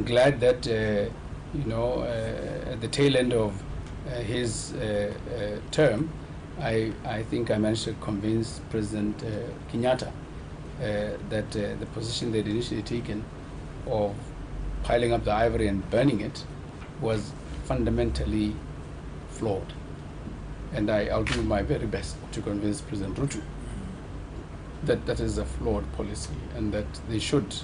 glad that, at the tail end of his term, I think I managed to convince President Kenyatta that the position they'd initially taken of piling up the ivory and burning it was fundamentally flawed. And I'll do my very best to convince President Ruto that that is a flawed policy and that they should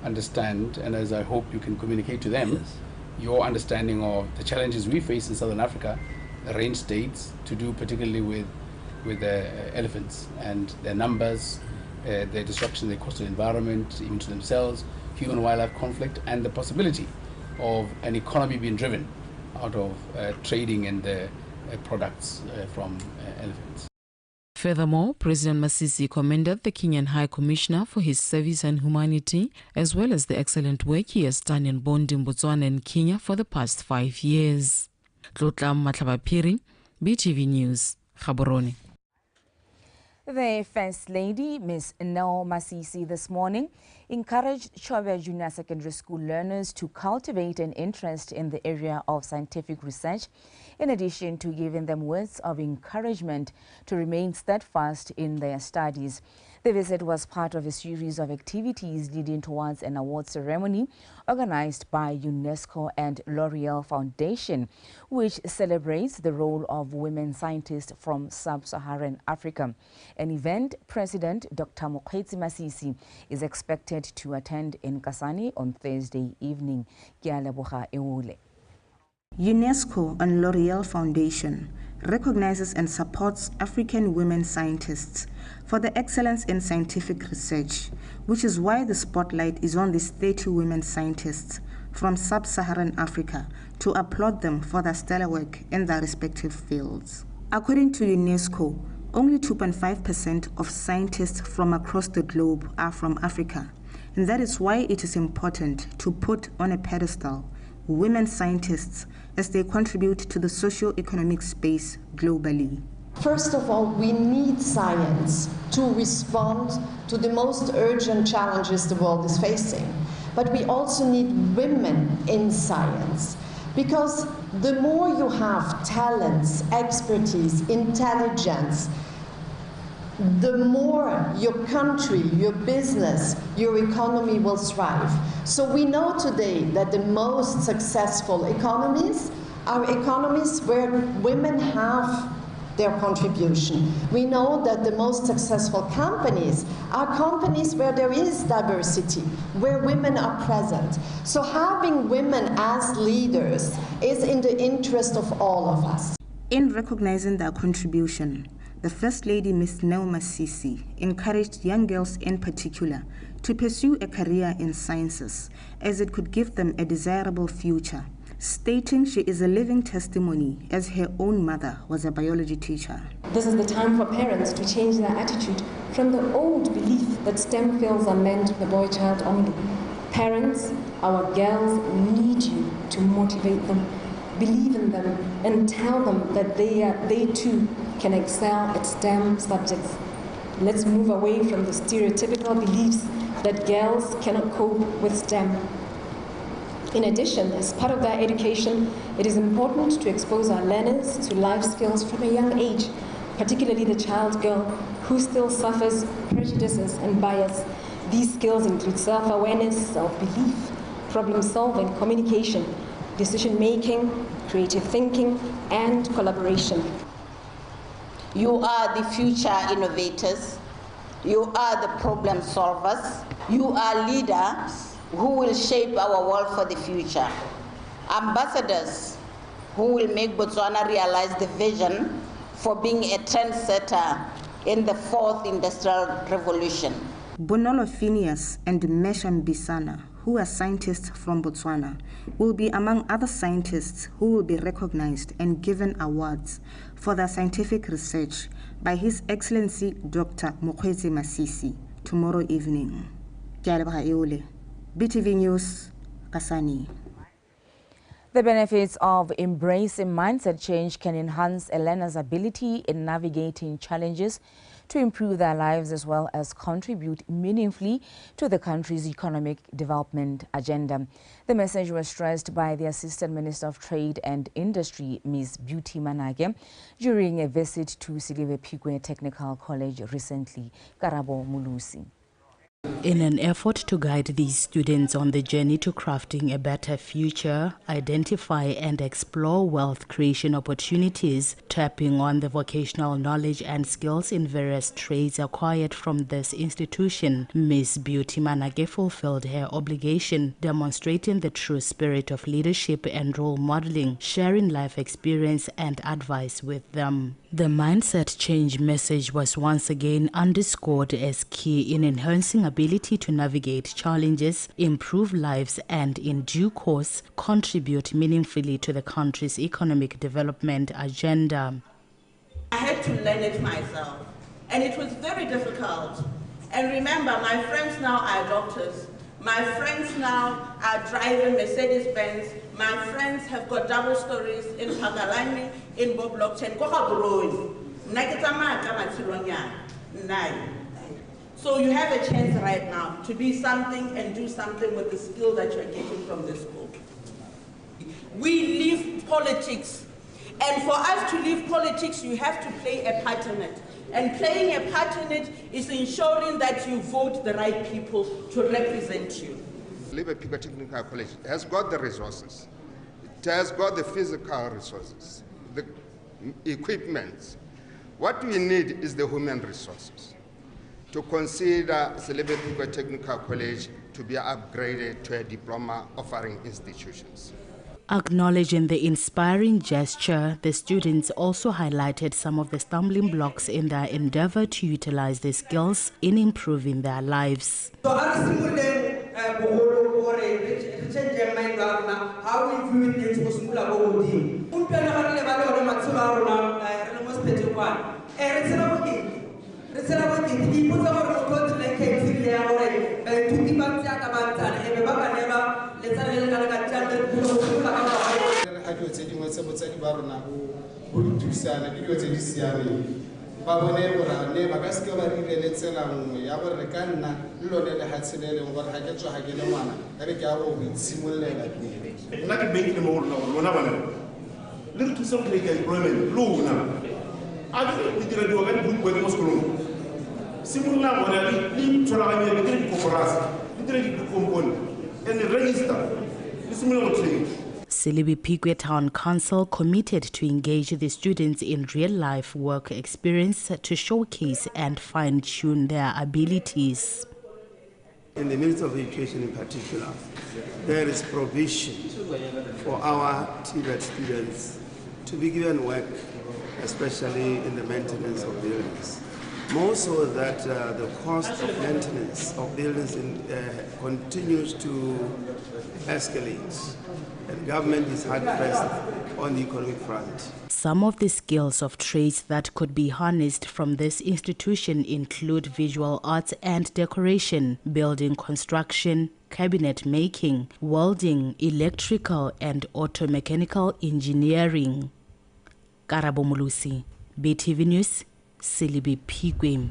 understand, and as I hope you can communicate to them, yes, your understanding of the challenges we face in Southern Africa, the range states, to do particularly with the elephants and their numbers, their destruction, their cost to the environment, even to themselves, human-wildlife conflict, and the possibility of an economy being driven out of trading and the products from elephants. Furthermore, President Masisi commended the Kenyan High Commissioner for his service and humanity, as well as the excellent work he has done in bonding Botswana and Kenya for the past 5 years. Tlotla Matlabapiri, BTV News, Gaborone. The First Lady, Ms. Neo Masisi, this morning encouraged Chobe Junior Secondary School learners to cultivate an interest in the area of scientific research, in addition to giving them words of encouragement to remain steadfast in their studies. The visit was part of a series of activities leading towards an award ceremony organized by UNESCO and L'Oreal Foundation, which celebrates the role of women scientists from sub-Saharan Africa. An event President Dr. Mokgweetsi Masisi is expected to attend in Kasane on Thursday evening. UNESCO and L'Oreal Foundation recognizes and supports African women scientists for their excellence in scientific research, which is why the spotlight is on these 30 women scientists from sub-Saharan Africa to applaud them for their stellar work in their respective fields. According to UNESCO, only 2.5% of scientists from across the globe are from Africa, and that is why it is important to put on a pedestal women scientists as they contribute to the socio-economic space globally. First of all, we need science to respond to the most urgent challenges the world is facing. But we also need women in science, because the more you have talents, expertise, intelligence, the more your country, your business, your economy will thrive. So we know today that the most successful economies are economies where women have their contribution. We know that the most successful companies are companies where there is diversity, where women are present. So having women as leaders is in the interest of all of us. In recognizing their contribution, the First Lady, Ms. Neo Masisi, encouraged young girls in particular to pursue a career in sciences, as it could give them a desirable future, stating she is a living testimony as her own mother was a biology teacher. This is the time for parents to change their attitude from the old belief that STEM fields are meant for the boy child only. Parents, our girls need you to motivate them, believe in them, and tell them that they too can excel at STEM subjects. Let's move away from the stereotypical beliefs that girls cannot cope with STEM. In addition, as part of their education, it is important to expose our learners to life skills from a young age, particularly the child girl who still suffers prejudices and bias. These skills include self-awareness, self-belief, problem-solving, communication, decision-making, creative thinking, and collaboration. You are the future innovators. You are the problem solvers. You are leaders who will shape our world for the future. Ambassadors who will make Botswana realize the vision for being a trendsetter in the 4th Industrial Revolution. Bonolo Phineas and Mesham Bisana, who are scientists from Botswana, will be among other scientists who will be recognized and given awards for their scientific research by His Excellency Dr. Mokgweetsi Masisi tomorrow evening. BTV News, Kasane. The benefits of embracing mindset change can enhance a learner's ability in navigating challenges to improve their lives as well as contribute meaningfully to the country's economic development agenda. The message was stressed by the Assistant Minister of Trade and Industry, Ms. Beauty Manage, during a visit to Siliwe Phikwe Technical College recently. Karabo Mulusi. In an effort to guide these students on the journey to crafting a better future, identify and explore wealth creation opportunities, tapping on the vocational knowledge and skills in various trades acquired from this institution, Ms. Beauty Manage fulfilled her obligation, demonstrating the true spirit of leadership and role modeling, sharing life experience and advice with them. The mindset change message was once again underscored as key in enhancing ability to navigate challenges, improve lives, and in due course, contribute meaningfully to the country's economic development agenda. I had to learn it myself, and it was very difficult. And remember, my friends now are doctors. My friends now are driving Mercedes-Benz. My friends have got double stories in Pagalani, in Boblokchen, So you have a chance right now to be something and do something with the skill that you're getting from this school. We leave politics, and for us to leave politics, you have to play a part in it. And playing a part in it is ensuring that you vote the right people to represent you. Siliwe Phikwe Technical College has got the resources. It has got the physical resources, the equipment. What we need is the human resources to consider Siliwe Phikwe Technical College to be upgraded to a diploma offering institutions. Acknowledging the inspiring gesture, the students also highlighted some of the stumbling blocks in their endeavor to utilize their skills in improving their lives. How we view things was Siliwe Phikwe Town Council committed to engage the students in real-life work experience to showcase and fine-tune their abilities. In the Ministry of Education in particular, there is provision for our TVET students to be given work, especially in the maintenance of buildings. More so that the cost of maintenance of buildings continues to escalate, and government is hard-pressed on the economic front. Some of the skills of trades that could be harnessed from this institution include visual arts and decoration, building construction, cabinet making, welding, electrical and auto-mechanical engineering. Karabo Mulusi, BTV News, Siliwe Phikwe.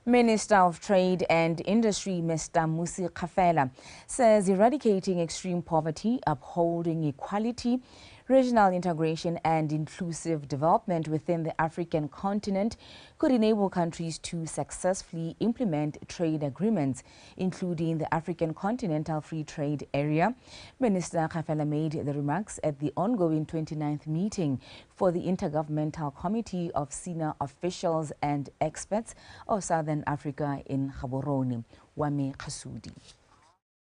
Minister of Trade and Industry, Mr. Musi Kafela, says eradicating extreme poverty, upholding equality, regional integration and inclusive development within the African continent could enable countries to successfully implement trade agreements, including the African Continental Free Trade Area. Minister Kafela made the remarks at the ongoing 29th meeting for the Intergovernmental Committee of Senior Officials and Experts of Southern Africa in Gaborone. Wame Khasudi.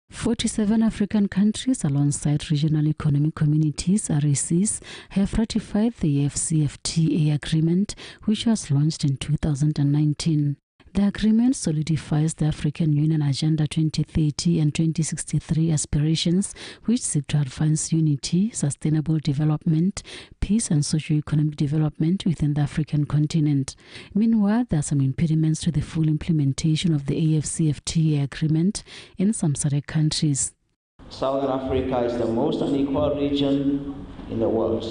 47 African countries alongside regional economic communities, RECs, have ratified the AfCFTA agreement, which was launched in 2019. The agreement solidifies the African Union Agenda 2030 and 2063 aspirations, which seek to advance unity, sustainable development, peace and socio-economic development within the African continent. Meanwhile, there are some impediments to the full implementation of the AfCFTA agreement in some SADC countries. Southern Africa is the most unequal region in the world.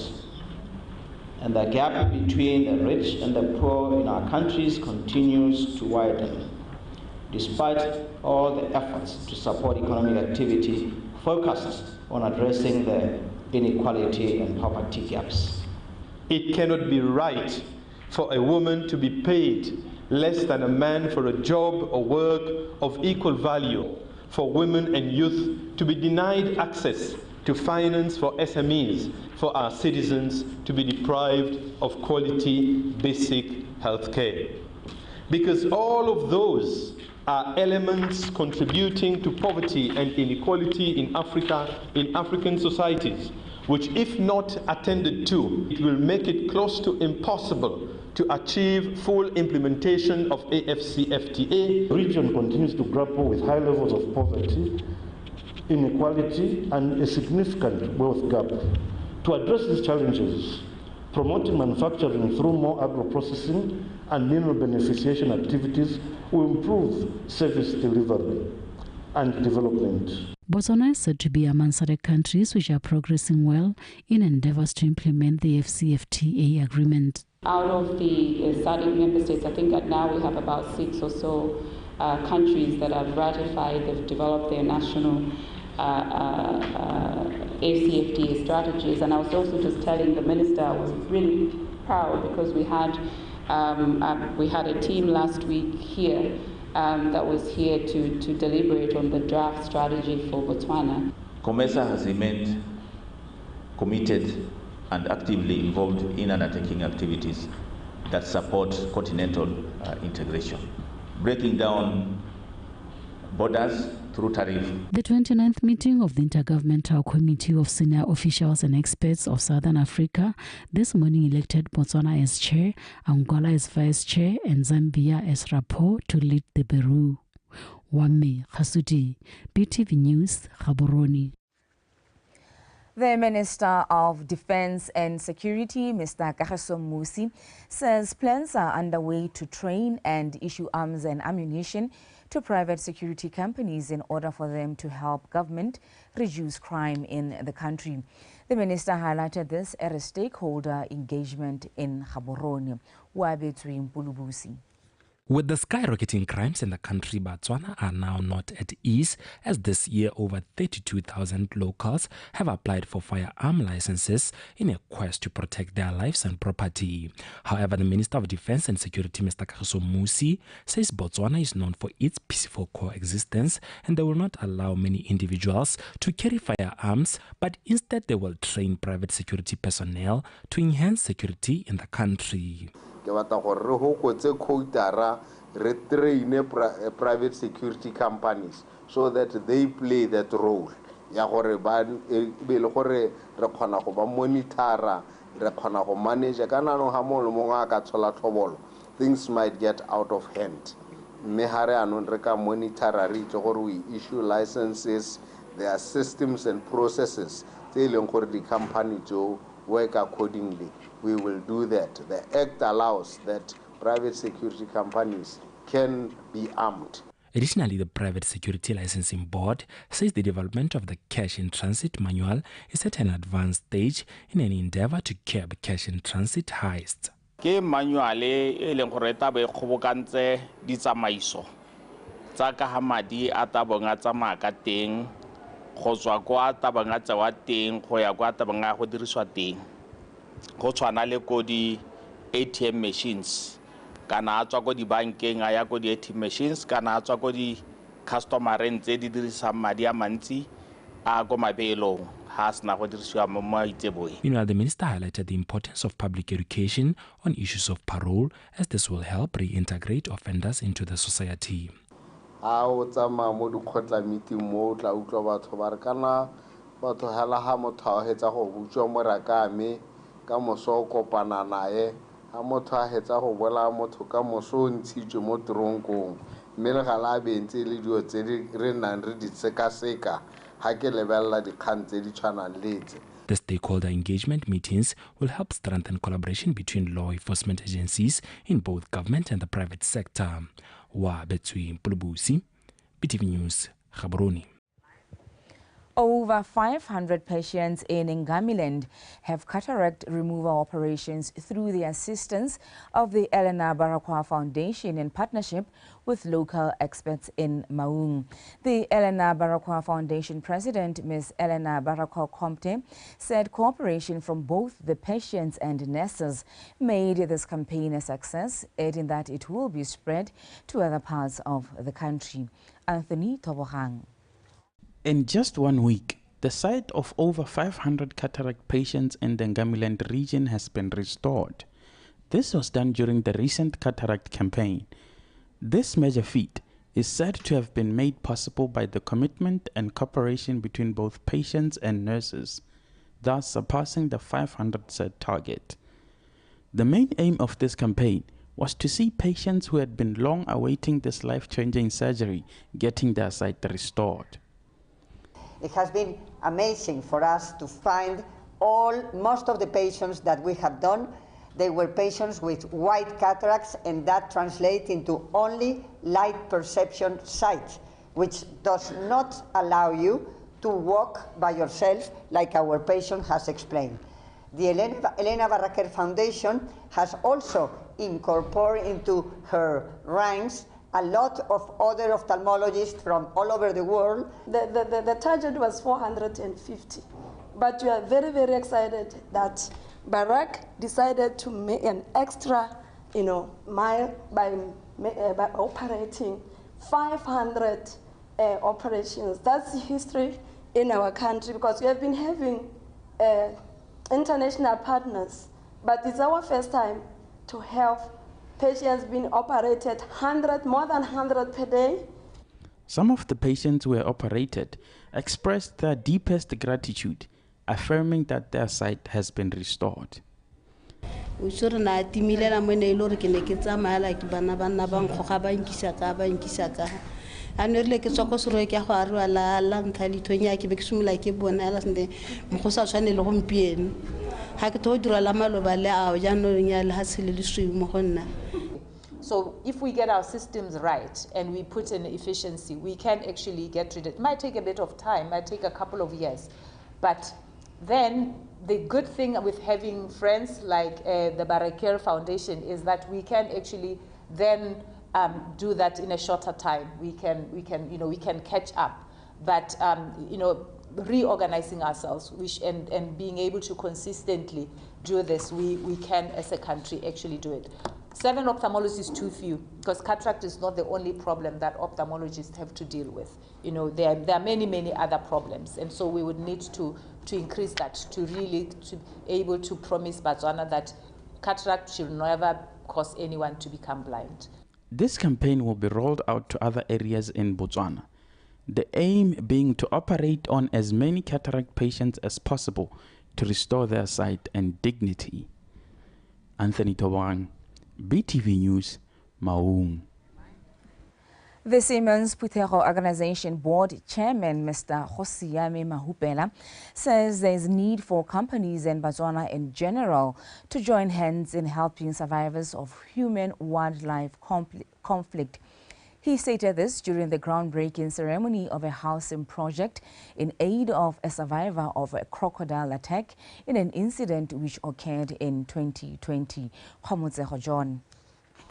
and the gap between the rich and the poor in our countries continues to widen, despite all the efforts to support economic activity focused on addressing the inequality and poverty gaps. It cannot be right for a woman to be paid less than a man for a job or work of equal value, for women and youth to be denied access to finance for SMEs, for our citizens to be deprived of quality basic health care. Because all of those are elements contributing to poverty and inequality in Africa, in African societies, which, if not attended to, it will make it close to impossible to achieve full implementation of AfCFTA. The region continues to grapple with high levels of poverty, inequality, and a significant wealth gap. To address these challenges, promoting manufacturing through more agro-processing and mineral beneficiation activities will improve service delivery and development. Botswana is said to be among the countries which are progressing well in endeavors to implement the AfCFTA agreement. Out of the SADC member states, I think that now we have about 6 or so countries that have ratified, they've developed their national AfCFTA strategies. And I was also just telling the minister, I was really proud because we had a team last week here that was here to deliberate on the draft strategy for Botswana. COMESA has remained committed and actively involved in undertaking activities that support continental integration, breaking down borders through tariff. The 29th meeting of the Intergovernmental Committee of Senior Officials and Experts of Southern Africa this morning elected Botswana as chair, Angola as vice chair, and Zambia as rapport to lead the Bureau. Wame Khasudi, BTV News, Gaborone. The Minister of Defense and Security, Mr. Kagiso Mosi, says plans are underway to train and issue arms and ammunition to private security companies in order for them to help government reduce crime in the country. The minister highlighted this at a stakeholder engagement in Gaborone. Wabetsu Mpulubusi. With the skyrocketing crimes in the country, Botswana are now not at ease, as this year over 32,000 locals have applied for firearm licenses in a quest to protect their lives and property. However, the Minister of Defense and Security, Mr. Kagiso Mosi, says Botswana is known for its peaceful coexistence and they will not allow many individuals to carry firearms, but instead they will train private security personnel to enhance security in the country. Ke batla gore re hokotse quotara re train private security companies so that they play that role ya gore ba be le gore re khona go ba monitora re khona go manage kana no ha mo le monga ka tshola tlhobolo things might get out of hand me hare anon re ka monitora re itse gore we issue licenses, there are systems and processes tse leng gore di company tso work accordingly. We will do that. The Act allows that private security companies can be armed. Additionally, the Private Security Licensing Board says the development of the Cash in Transit manual is at an advanced stage in an endeavor to curb cash in transit heists. Ke manual e leng gore ta be kgobokantse ditsamaiso tsa ka ha madi a tabonga tsamaya ka teng go tswa kwa tabanga tsewa teng go ya kwa tabanga go diriswa teng go tshwana le ko di ATM machines kana a tswa ko di bankeng a ya ko di ATM machines kana a tswa ko di customereng tse di dirisang madi a mantsi a go mabelong ha sna go dirisiwa mo maitseboe. Meanwhile, the minister highlighted the importance of public education on issues of parole, as this will help reintegrate offenders into the society. Ao tsama mo dikgotla meeting mo tla utlwa batho ba re kana batho hela ha motho a hetsa go butswa mo rakame ka moso kopana nae ha motho a hetsa go bola motho ka moso ntshitswe mo tronkong mme le gala bentse le dio tse re nang re di sekaseka ha ke lebella dikgang tse di tshwanang letse. The stakeholder engagement meetings will help strengthen collaboration between law enforcement agencies in both government and the private sector. Wabetsu Mpulubusi, BTV News, Gaborone. Over 500 patients in Ngamiland have cataract removal operations through the assistance of the Elena Baragwa Foundation in partnership with local experts in Maung. The Elena Baragwa Foundation president, Ms. Elena Baragwa Compte, said cooperation from both the patients and nurses made this campaign a success, adding that it will be spread to other parts of the country. Anthony Tobohang. In just 1 week, the sight of over 500 cataract patients in the Ngamiland region has been restored. This was done during the recent cataract campaign. This major feat is said to have been made possible by the commitment and cooperation between both patients and nurses, thus surpassing the 500 set target. The main aim of this campaign was to see patients who had been long awaiting this life-changing surgery getting their sight restored. It has been amazing for us to find most of the patients that we have done. They were patients with white cataracts, and that translates into only light perception sight, which does not allow you to walk by yourself like our patient has explained. The Elena Baragwa Foundation has also incorporated into her ranks a lot of other ophthalmologists from all over the world. The target was 450, but we are very, very excited that Baragwa decided to make an extra, mile by operating 500 operations. That's history in our country, because we have been having international partners, but it's our first time to have patients being operated more than 100 per day. Some of the patients who were operated expressed their deepest gratitude, affirming that their sight has been restored. So if we get our systems right and we put in efficiency, we can actually get rid of it. It might take a bit of time, might take a couple of years. But then the good thing with having friends like the Baragwa Foundation is that we can actually then do that in a shorter time. We can catch up. But reorganizing ourselves and being able to consistently do this, we can as a country actually do it. 7 ophthalmologists is too few, because cataract is not the only problem that ophthalmologists have to deal with. There are many, many other problems, and so we would need to increase that to really to be able to promise Botswana that cataract should never cause anyone to become blind. This campaign will be rolled out to other areas in Botswana, the aim being to operate on as many cataract patients as possible to restore their sight and dignity. Anthony Tobang, BTV News, Maung. The Siemens Putego Organization Board Chairman, Mr. Hosiame Mahupela, says there is need for companies in Botswana in general to join hands in helping survivors of human-wildlife conflict. He stated this during the groundbreaking ceremony of a housing project in aid of a survivor of a crocodile attack in an incident which occurred in 2020. John.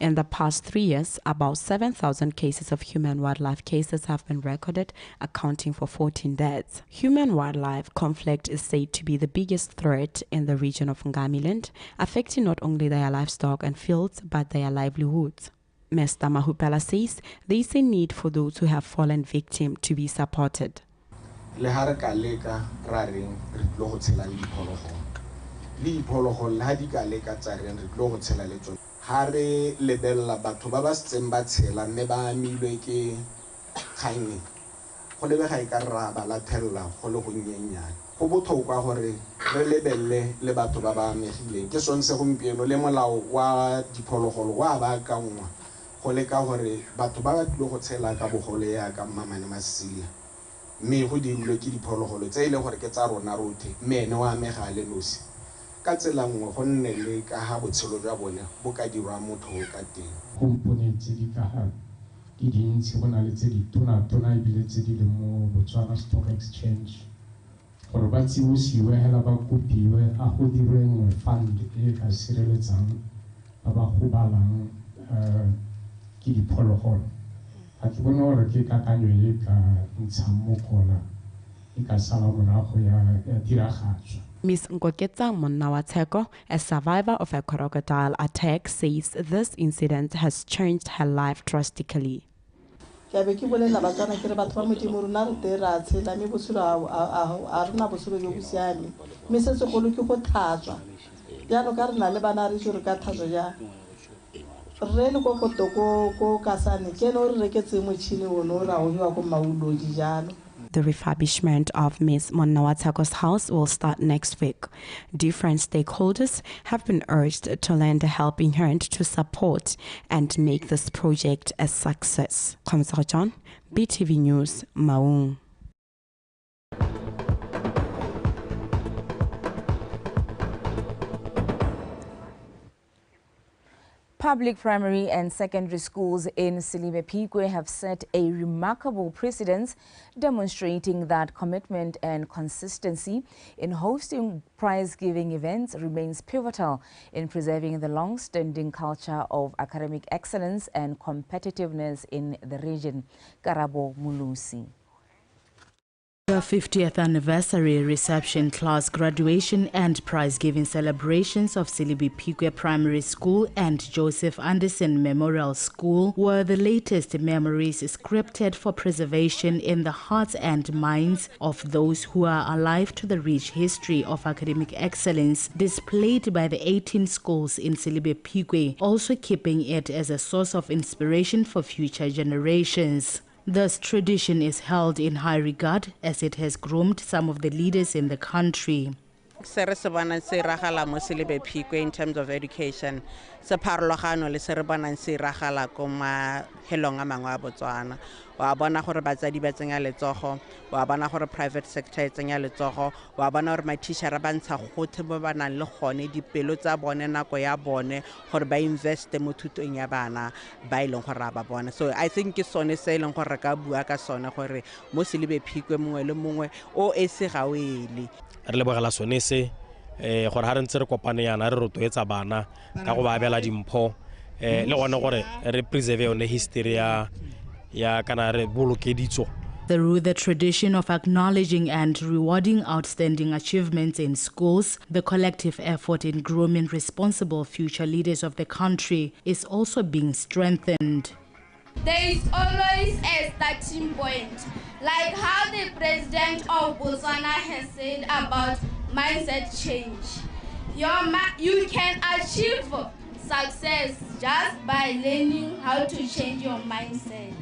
In the past 3 years, about 7,000 cases of human-wildlife cases have been recorded, accounting for 14 deaths. Human-wildlife conflict is said to be the biggest threat in the region of Ngamiland, affecting not only their livestock and fields, but their livelihoods. Mr. Mahupela says there is a need for those who have fallen victim to be supported. Ha re lebella batho ba ba setseng ba tshela mme ba amilwe ke kgang go lebega e ka ra ba lathella go le go nyenyane go botlhokwa gore re lebelle le batho ba ba amegileng ke sone se gompieno le molao wa diphologolo wa ba kangwa go le ka gore batho ba ba tlile go tshela ka bogole ya ka Mamane Masilia mme go dirilwe ke diphologolo tse ile gore ke tsa rona rotlhe mme ene wa amega le nosi ka tsela nngwe go nne le ka ha botshelo jwa bone bo ka dirwa motho ka teng. Components di ka ha di dintsi go na le tse di tona ebile tse di le mo Botswana Stock Exchange gore ba tsibosiwe hela ba kopiwe a go dirwe nngwe fund e ka sireletsang ba ba gobalang ke diphologolo ga ke bone gore ke kakanyo e ka ntshang mokola e ka sala morago ya diragatswa. Ms. Nkoketsang Monawateko, a survivor of a crocodile attack, says this incident has changed her life drastically. Ke be ke bolela batsana ke re batho ba modimo rona re te ra tshela mme botshelo a rena botshelo jo bo siame mme se segolo ke go tlhatswa jaanong ka re na le bana re re ka tlhatswa ja re le go ko kasane ke no re reketse motšhini ono ra go jwa ko maulodi jalo. The refurbishment of Ms. Monawateko's house will start next week. Different stakeholders have been urged to lend a helping hand to support and make this project a success. Kamsa John, BTV News, Maung. Public primary and secondary schools in Silibe-Pikwe have set a remarkable precedent, demonstrating that commitment and consistency in hosting prize-giving events remains pivotal in preserving the long-standing culture of academic excellence and competitiveness in the region. Karabo Mulusi. The 50th anniversary reception, class graduation and prize-giving celebrations of Silibe-Pikwe Primary School and Joseph Anderson Memorial School were the latest memories scripted for preservation in the hearts and minds of those who are alive to the rich history of academic excellence displayed by the 18 schools in Silibe-Pikwe, also keeping it as a source of inspiration for future generations. This tradition is held in high regard as it has groomed some of the leaders in the country. In terms of education, se pharologano le se re bonang se ragala ko mahelong a mangwe a Botswana. Wa bona gore batsadi ba tsenya letsogo, wa bona gore private sector e tsenya letsogo, wa bona gore ma-teacher ba ntsha gothe bo ba nang le gone dipelo tsa bone nako ya bone gore ba invest mo thutong ya bana ba ileng gore ba bona. So I think ke sone se ileng gore ka bua ka sone gore mo Silibe-Pikwe mongwe le mongwe o ese ga wele. Re le bogela sone se gore ha re ntse re kopane yana re rotloetsa bana ka go ba abela dimpho le gone gore re preserve yone history ya kana re boloke ditso. Through the tradition of acknowledging and rewarding outstanding achievements in schools, the collective effort in grooming responsible future leaders of the country is also being strengthened. There is always a starting point, like how the president of Botswana has said about mindset change. You can achieve success just by learning how to change your mindset.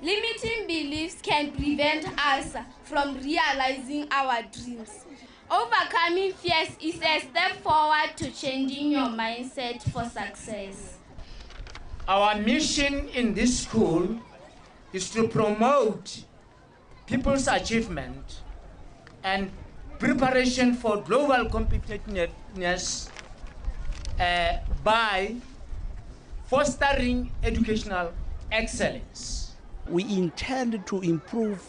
Limiting beliefs can prevent us from realizing our dreams. Overcoming fears is a step forward to changing your mindset for success. Our mission in this school is to promote people's achievement and preparation for global competitiveness by fostering educational excellence. We intend to improve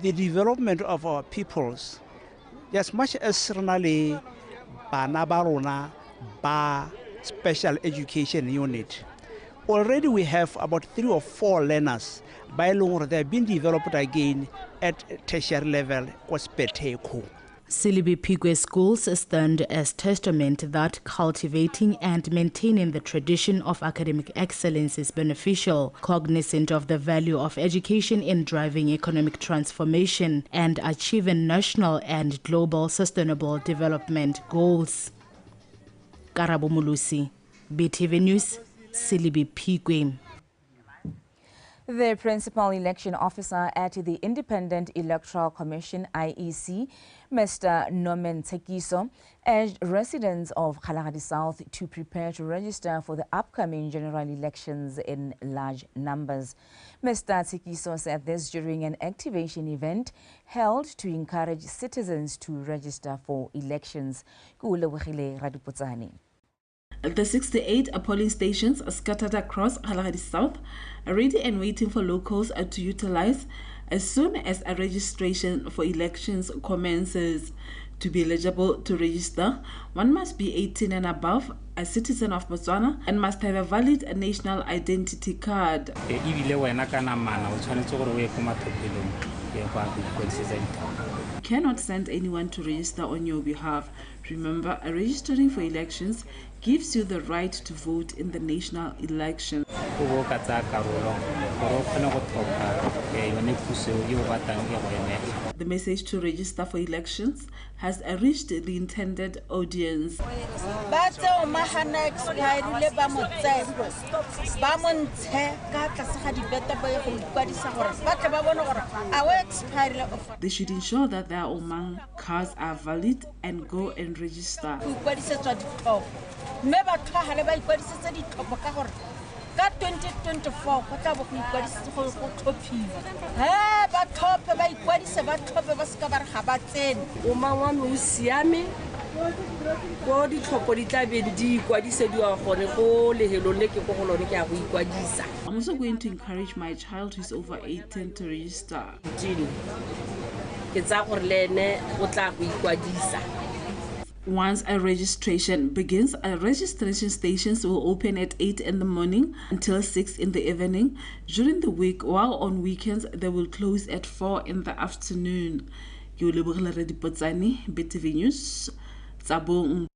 the development of our peoples as much as Renale Bana Barona Ba Special Education Unit. Already we have about 3 or 4 learners by long they have been developed again at tertiary level Kospeteko. Silibe-Pikwe schools stand as testament that cultivating and maintaining the tradition of academic excellence is beneficial, cognizant of the value of education in driving economic transformation and achieving national and global sustainable development goals. Karabo Mulusi, BTV News, Silibe-Pikwe. The principal election officer at the Independent Electoral Commission, IEC, Mr. Norman Tekiso, urged residents of Kalahari South to prepare to register for the upcoming general elections in large numbers. Mr. Tekiso said this during an activation event held to encourage citizens to register for elections. The 68 polling stations are scattered across Kalahari South, ready and waiting for locals to utilize As soon as a registration for elections commences, to be eligible to register, one must be 18 and above, a citizen of Botswana, and must have a valid national identity card. You cannot send anyone to register on your behalf. Remember, registering for elections gives you the right to vote in the national election. The message to register for elections has reached the intended audience. They should ensure that their Omang cards are valid and go and register. Ka 2024 go tla bo go ikwadisitse go tlhophiwa ba tlhophe ba ikwadise ba tlhophe ba ska ba re ga ba tsene o mangwa mo siame go ditlhopho di tla be di ikwadisediwa gone go lehelo le ke go go lone ke a go ikwadisa. I'm also going to encourage my child who is over 18 to register. Ke tsa gore le ene o tla go ikwadisa. Once a registration begins, registration stations will open at 8 in the morning until 6 in the evening during the week, while on weekends they will close at 4 in the afternoon. BTV News, Tsabong.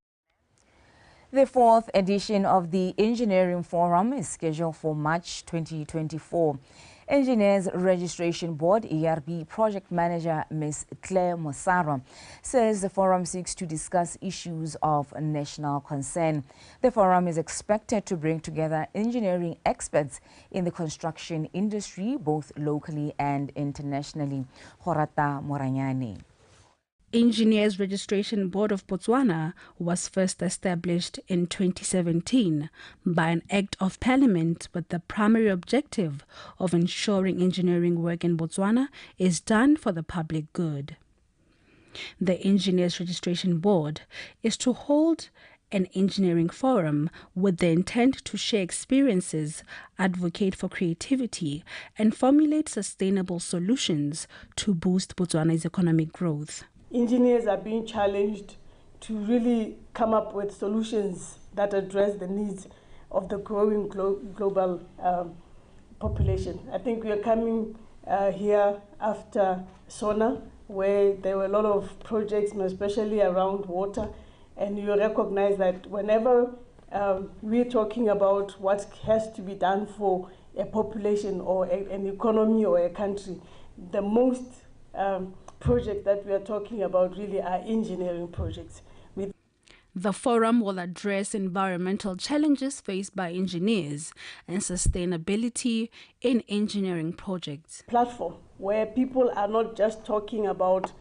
The fourth edition of the Engineering Forum is scheduled for March 2024. Engineers Registration Board ERB Project Manager Ms. Claire Mosaro says the forum seeks to discuss issues of national concern. The forum is expected to bring together engineering experts in the construction industry, both locally and internationally. Horata Moranyani. Engineers Registration Board of Botswana was first established in 2017 by an Act of Parliament with the primary objective of ensuring engineering work in Botswana is done for the public good. The Engineers Registration Board is to hold an engineering forum with the intent to share experiences, advocate for creativity, and formulate sustainable solutions to boost Botswana's economic growth. Engineers are being challenged to really come up with solutions that address the needs of the growing global population. I think we are coming here after SONA, where there were a lot of projects, especially around water, and you recognize that whenever we're talking about what has to be done for a population or an economy or a country, the most projects that we are talking about really are engineering projects. The forum will address environmental challenges faced by engineers and sustainability in engineering projects. Platform where people are not just talking about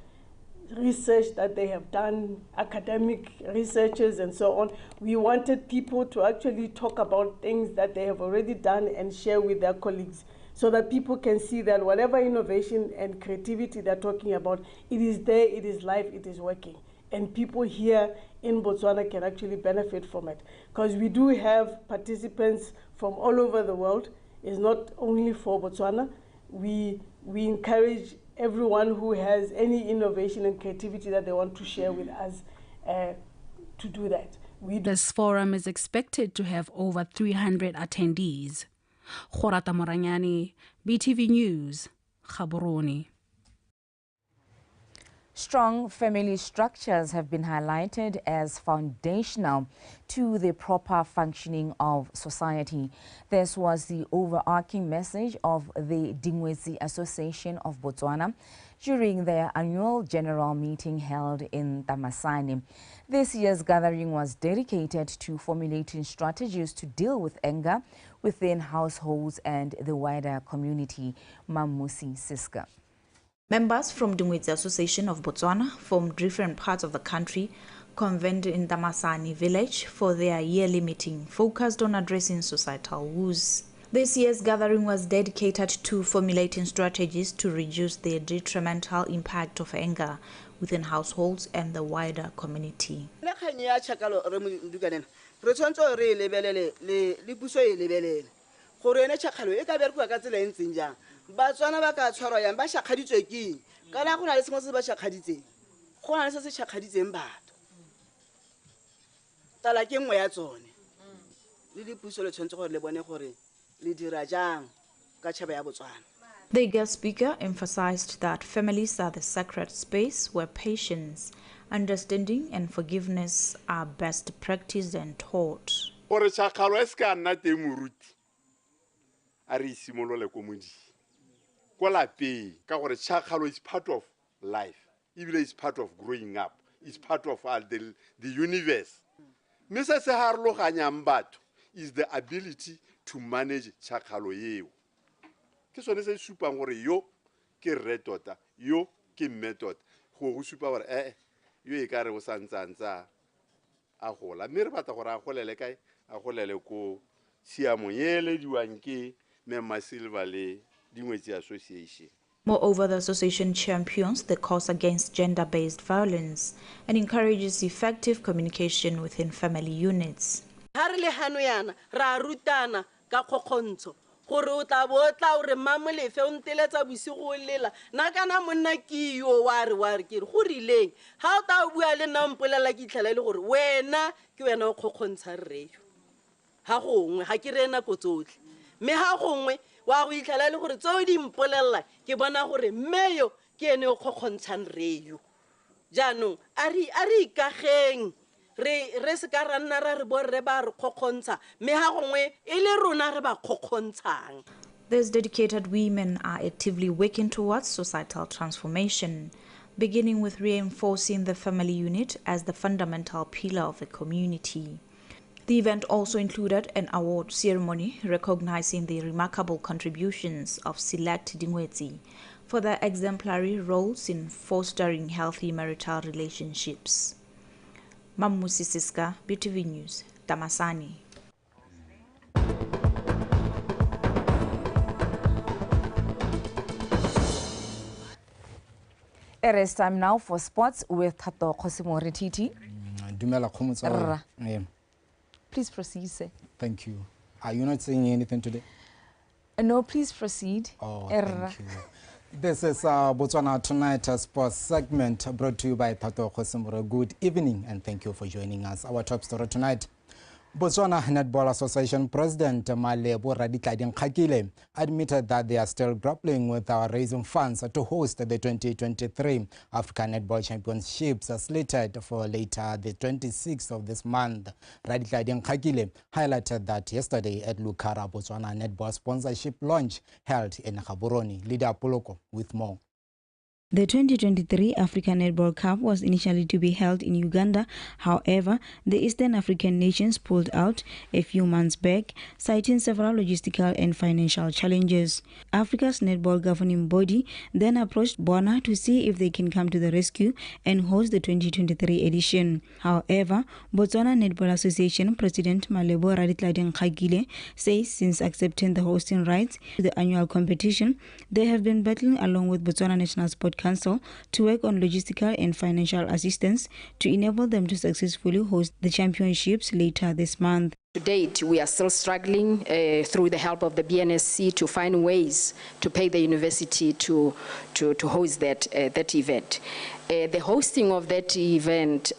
research that they have done, academic researches and so on. We wanted people to actually talk about things that they have already done and share with their colleagues, so that people can see that whatever innovation and creativity they're talking about, it is there, it is live, it is working. And people here in Botswana can actually benefit from it. Because we do have participants from all over the world. It's not only for Botswana. We encourage everyone who has any innovation and creativity that they want to share with us to do that. This forum is expected to have over 300 attendees. Horata Moranyani, BTV News, Gaborone. Strong family structures have been highlighted as foundational to the proper functioning of society. This was the overarching message of the Dingwezi Association of Botswana during their annual general meeting held in Tamasane. This year's gathering was dedicated to formulating strategies to deal with anger within households and the wider community. Mamusi Siska. Members from Dingwezi Association of Botswana from different parts of the country convened in Tamasane village for their yearly meeting focused on addressing societal woes. This year's gathering was dedicated to formulating strategies to reduce the detrimental impact of anger within households and the wider community. Batswana ba ka tshwarwa yang ba shakgaditswe keng kana go na le sengwe se ba shakgaditseng go na le se se shakgaditseng batho tala ke nngwe ya tsone le dipuso le tshwanetse gore le bone gore le dira jang ka tšhaba ya Botswana. The guest speaker emphasized that families are the sacred space where patience, understanding and forgiveness are best practiced and taught. Gore tšhakgalo e se ka nna teng moruti a re isimolole ko modimo ko lapeng ka gore tšhakgalo is part of life, even is part of growing up, is part of the universe. Mme se se harologanyang batho is the ability to manage tšhakgalo eo. Ke sone se supang gore yo ke rre tota yo ke mme tota go supa gore yo e ka re o santsantsa a gola mme re batla gore a golele kae a golele ko siamo yele diwang ke Mema Silva le Dingwetsi Association. Moreover, the association champions the cause against gender-based violence and encourages effective communication within family units. Ha re le hano yana ra rutana ka kgokgontsho gore o tla botla o re mamolefe o nteletsa bosigo o lela na kana monna ke yo wa re ke go rileng ha o ta bua le nna mpolela ke itlhela le gore wena ke wena o kgokgontsha rreyo ha gongwe ha ke re nako tsotlhe mme ha gongwe wa go itlhela le gore tseo di mpolelela ke bona gore mmeyo ke ene o kgokgontshang rreyo jaanong a re ikageng re se ka ra nna ra re borre ba re kgokgontsha mme ha gongwe e le rona re ba kgokgontshang. These dedicated women are actively working towards societal transformation, beginning with reinforcing the family unit as the fundamental pillar of the community. The event also included an award ceremony recognizing the remarkable contributions of select Dingwetsi for their exemplary roles in fostering healthy marital relationships. Mamusi Siska, BTV News, Tamasani. It is time now for sports with Tato Khosimori Titi. Please proceed, sir. Thank you. Are you not saying anything today? No, please proceed. Oh, thank you. This is Botswana Tonight sports segment brought to you by Tato Khosimori. Good evening and thank you for joining us. Our top story tonight. Botswana Netball Association President Malebo Raditladi admitted that they are still grappling with raising funds to host the 2023 African Netball Championships slated for later the 26th of this month. Raditladi highlighted that yesterday at Lukara Botswana Netball sponsorship launch held in Gaborone. Lydia Poloko with more. The 2023 African Netball Cup was initially to be held in Uganda. However, the Eastern African nations pulled out a few months back, citing several logistical and financial challenges. Africa's netball governing body then approached Botswana to see if they can come to the rescue and host the 2023 edition. However, Botswana Netball Association President Malebo Raditladi says since accepting the hosting rights to the annual competition, they have been battling along with Botswana National Sport Council to work on logistical and financial assistance to enable them to successfully host the championships later this month. To date, we are still struggling through the help of the BNSC to find ways to pay the university to host that event. The hosting of that event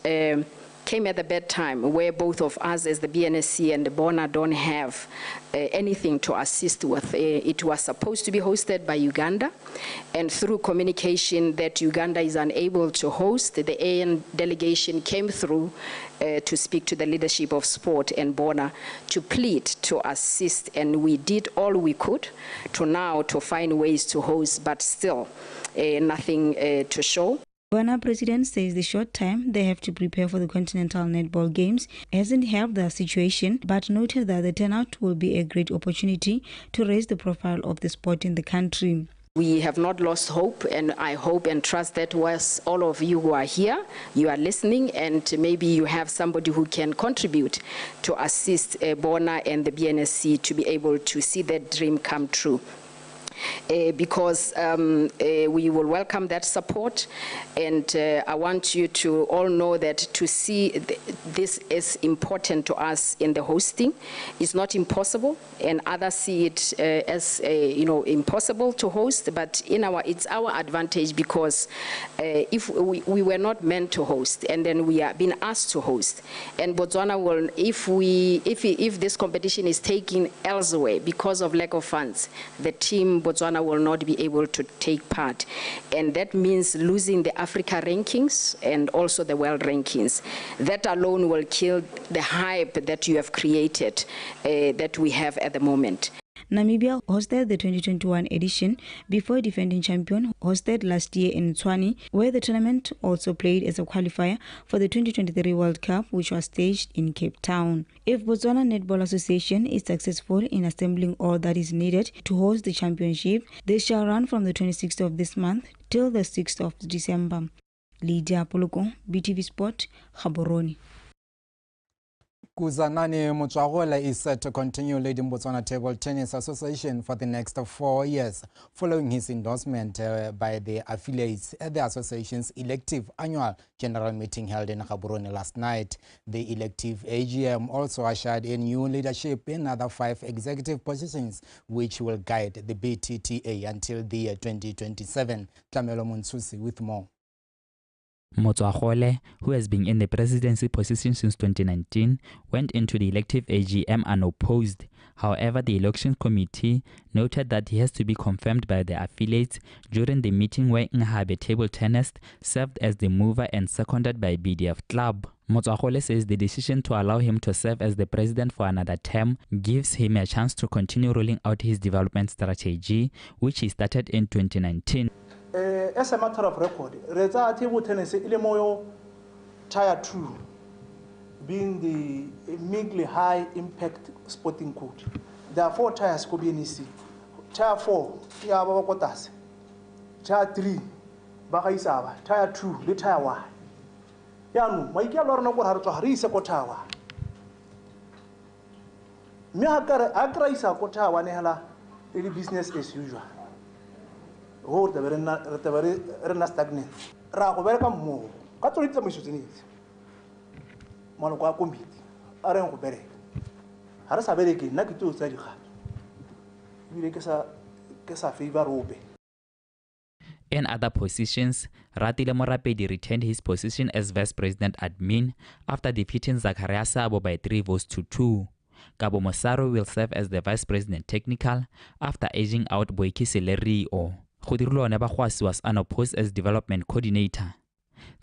came at a bad time where both of us as the BNSC and the Botswana don't have anything to assist with. It was supposed to be hosted by Uganda, and through communication that Uganda is unable to host, the AN delegation came through to speak to the leadership of sport and Botswana to plead to assist, and we did all we could to find ways to host, but still nothing to show. Botswana president says the short time they have to prepare for the Continental Netball Games hasn't helped their situation, but noted that the turnout will be a great opportunity to raise the profile of the sport in the country. We have not lost hope, and I hope and trust that was all of you who are here, you are listening, and maybe you have somebody who can contribute to assist Botswana and the BNSC to be able to see that dream come true. because we will welcome that support, and I want you to all know that to see this is important to us in the hosting. It's not impossible, and others see it as impossible to host, but it's our advantage, because if we were not meant to host and then we are being asked to host, and Botswana will, if this competition is taken elsewhere because of lack of funds, the team Botswana will not be able to take part, and that means losing the Africa rankings and also the world rankings. That alone will kill the hype that you have created, that we have at the moment. Namibia hosted the 2021 edition before defending champion hosted last year in Tshwane, where the tournament also played as a qualifier for the 2023 World Cup, which was staged in Cape Town. If Botswana Netball Association is successful in assembling all that is needed to host the championship, they shall run from the 26th of this month till the 6th of December. Lydia Poloko, BTV Sport, Gaborone. Kuzanani Mutswagola is set to continue leading Botswana Table Tennis Association for the next 4 years, following his endorsement by the affiliates at the association's elective annual general meeting held in Gaborone last night. The elective AGM also ushered in new leadership in other 5 executive positions, which will guide the BTTA until the year 2027. Tlamelo Muntsusi with more. Motswagole, who has been in the presidency position since 2019, went into the elective AGM unopposed. However, the election committee noted that he has to be confirmed by the affiliates during the meeting where Nhabe Table Tennis served as the mover and seconded by BDF Club. Motswagole says the decision to allow him to serve as the president for another term gives him a chance to continue rolling out his development strategy, which he started in 2019. As a matter of record, Reza Table Tennis Ilemoyo Tier 2 being the mainly high impact sporting code. There are 4 tiers could be in EC. Tier 4, Yabakotas. Tier 3, Bakaisaba. Tier 2, the Tier 1. Yanu, Maikia Lorna Harisa Kotawa. Miakara Agraisa Kotawa Nehla, it is business as usual. Oh, the very stagnant. Rakoberka more. Catholic Missions. Monoqua Committee. Aren't very. Harasaberiki, Nakitu Sadika. You get a fever obe. In other positions, Ratile Morapedi retained his position as Vice President Admin after defeating Zakaria Sabo by 3 votes to 2. Gabo Mosaro will serve as the Vice President Technical after aging out Boiki Selerio. Khudirlo Nebahwasi was unopposed as Development Coordinator.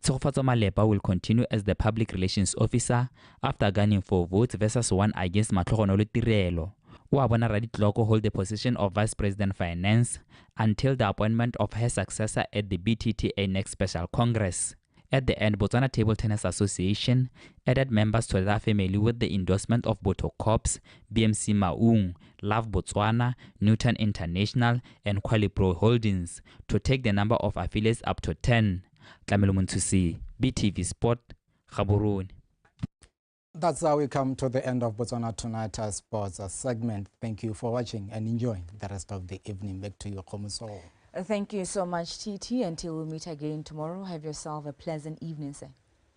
Tsofatso Malepa will continue as the Public Relations Officer after gaining 4 votes versus 1 against Matlogonolo Tirelo. Uabona Raditloko hold the position of Vice President Finance until the appointment of her successor at the BTTA next Special Congress. At the end, Botswana Table Tennis Association added members to their family with the endorsement of Boto Corps, BMC Maung, Love Botswana, Newton International, and Qualipro Holdings to take the number of affiliates up to 10. Tlamelo Muntsusi, BTV Sport, Gaborone. That's how we come to the end of Botswana Tonight Sports segment. Thank you for watching and enjoy the rest of the evening. Back to you, Khomuso. Thank you so much, TT. Until we meet again tomorrow, have yourself a pleasant evening, sir.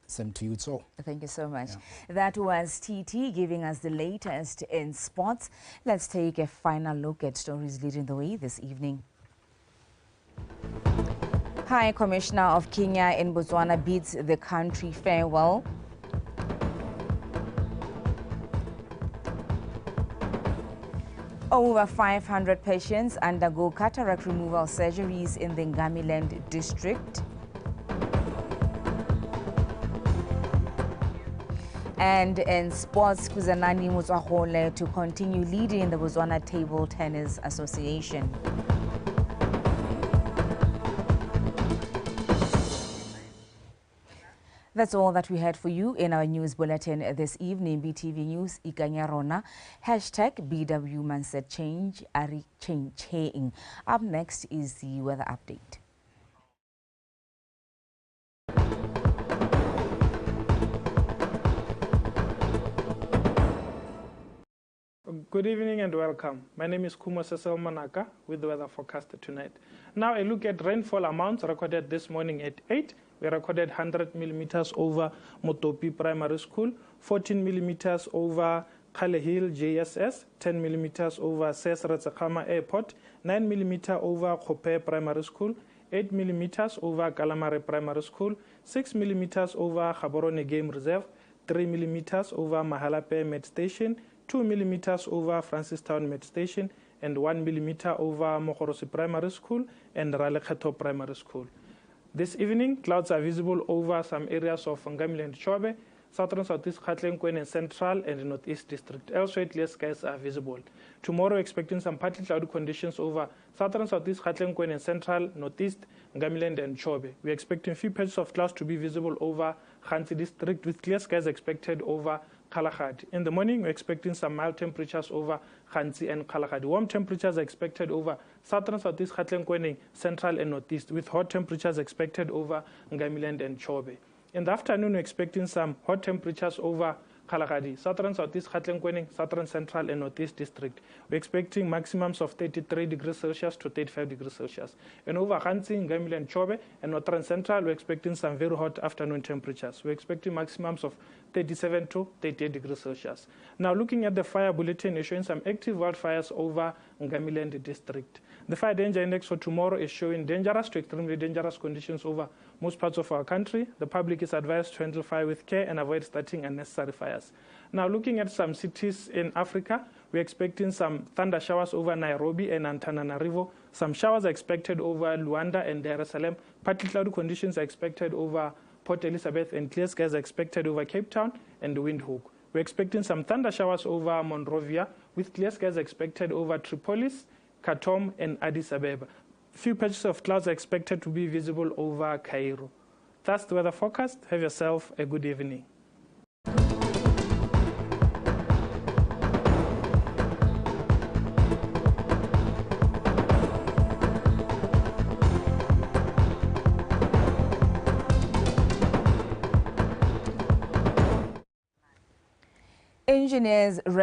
Same to you, too. Thank you so much. Yeah. That was TT giving us the latest in sports. Let's take a final look at stories leading the way this evening. High Commissioner of Kenya in Botswana bids the country farewell. Over 500 patients undergo cataract removal surgeries in the Ngamiland district. And in sports, Kuzanani Motswagole to continue leading the Botswana Table Tennis Association. That's all that we had for you in our news bulletin this evening. BTV News Ikanyarona. #BW Mindset Change Ari Changing. Up next is the weather update. Good evening and welcome. My name is Kumo Cecil Manaka with the weather forecast tonight. Now a look at rainfall amounts recorded this morning at 8. We recorded 100 millimeters over Motopi Primary School, 14 millimeters over Kale Hill JSS, 10 millimeters over Ses Retsekama Airport, 9 millimeters over Khope Primary School, 8 millimeters over Kalamare Primary School, 6 millimeters over Gaborone Game Reserve, 3 millimeters over Mahalape Med Station, 2 millimeters over Francistown Med Station, and 1 millimeter over Mokorosi Primary School and Ralekheto Primary School. This evening, clouds are visible over some areas of Ngamile and Chobe, southern southeast Gauteng and central and northeast district. Elsewhere, clear skies are visible. Tomorrow, expecting some partly cloudy conditions over southern southeast Gauteng and central, northeast, Ngamile and Chobe. We're expecting few patches of clouds to be visible over Khansi district with clear skies expected over Kalahari. In the morning, we're expecting some mild temperatures over Khansi and Kalahari. Warm temperatures are expected over southern southeast Gauteng, central and northeast, with hot temperatures expected over Ngamile and Chobe. In the afternoon, we're expecting some hot temperatures over Kalahari, southern southeast Gauteng, southern central and northeast district. We're expecting maximums of 33 degrees Celsius to 35 degrees Celsius. And over Khansi, Ngamile and Chobe and northern central, we're expecting some very hot afternoon temperatures. We're expecting maximums of 37 to 38 degrees Celsius. Now looking at the fire bulletin, is showing some active wildfires over Ngamile district. The fire danger index for tomorrow is showing dangerous to extremely dangerous conditions over most parts of our country. The public is advised to handle fire with care and avoid starting unnecessary fires. Now looking at some cities in Africa, we're expecting some thunder showers over Nairobi and Antananarivo. Some showers are expected over Luanda and Dar es Salaam. Partly cloudy conditions are expected over Port Elizabeth, and clear skies are expected over Cape Town and Windhoek. We're expecting some thunder showers over Monrovia, with clear skies expected over Tripolis, Khartoum, and Addis Ababa. Few patches of clouds are expected to be visible over Cairo. That's the weather forecast. Have yourself a good evening. Engineers